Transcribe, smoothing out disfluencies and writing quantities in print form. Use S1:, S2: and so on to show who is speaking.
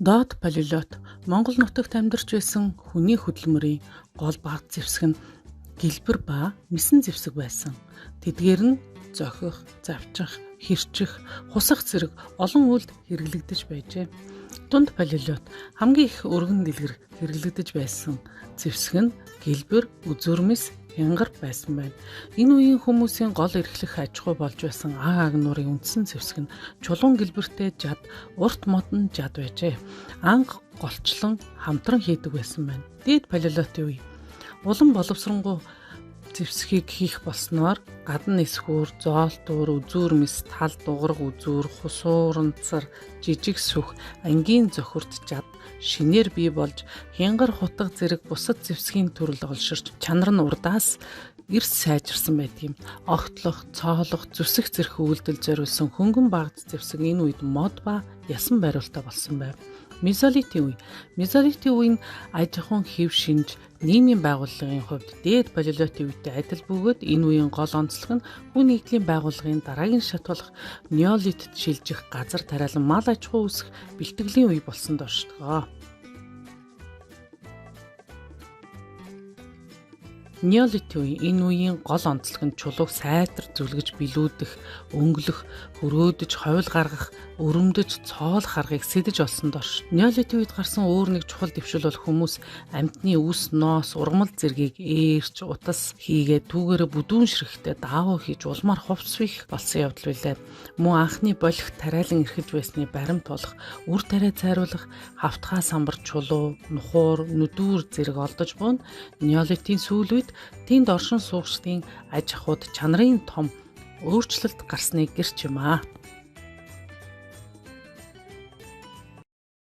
S1: Доод палеолит Монгол нутагт амьдарч байсан хүний хөдөлмөрийн гол баг зэвсэг нь гэлбэр ба мэсэн зэвсэг байсан. Тэдгээр нь зохих, завчих, хэрчих, хусах зэрэг олон үйлд хэрэглэгдэж байжээ. Дунд палеолит хамгийн их өргөн дэлгэр хэрэглэгдэж байсан зэвсэг нь гэлбэр, үзүүрмэс, янгар байсан байна. Энэ үеийн хүмүүсийн гол эрхлэх аж ахуй болж байсан аг агнуурын үндсэн зэвсэг нь чулуун гэлбэртэй жад, урт модон жад байжээ. Анх голчлон хамтран хийдэг байсан байна. Дээд палеолитын үе улам боловсронгуй зэвсгийг хийх болсноор гадна эсхүүр, зоолтуур, үзүүрмэс, тал дугараг үзүүр, хусууранцар, жижиг сүх, ангийн зохирт жад шинээр бий болж хянгар хутга зэрэг бусад зэвсгийн төрөл олширч чанар нь урдаас эрс сайжирсан байдгийг. Огтлох, цоолох, зүсэх зэрэг үйлдэл зориулсан хөнгөн багц зэвсэг энэ үед мод ба ясан бариултаа болсон байв. Мезолитийн үе. Мезолитийн үе нь аж ахуйн хэв шинж, нийгмийн байгууллагын хувьд дээд палеолитийн үетэй адил бөгөөд энэ үеийн гол онцлог нь хүн нийгмийн байгууллагын дараагийн шат болох неолитд шилжих, газар тариалан мал аж ахуй үүсэх бэлтгэлийн үе болсонд оршдог. Неолитийн үе энэ үеийн гол онцлог нь чулууг сайтар зүлгэж билүүдэх, өнгөлөх, хөрөөдөж, ховл гаргах, өрөмдөж, цоолох аргыг сэдэж олсонд орш. Неолитийн үед гарсан өөр нэг чухал дэвшил бол хүмүүс амьтны үс, ноос, ургамал зэргийг ээрч, утас хийгээд түүгээрээ бүдүүн ширхтээ даавуу хийж улмаар хувцсвих болсон явдал билээ. Мөн анхны болох тариалан эрхэлж байсны баримт болох, үр тариа цайруулах, хавтгай самбар чулуу, нухуур, нүдүүр зэрэг олдож буун неолитийн сүүл үед тэнд оршин суугчдын аж ахуйд чанарын том өөрчлөлт гарсныг гэрч юм аа.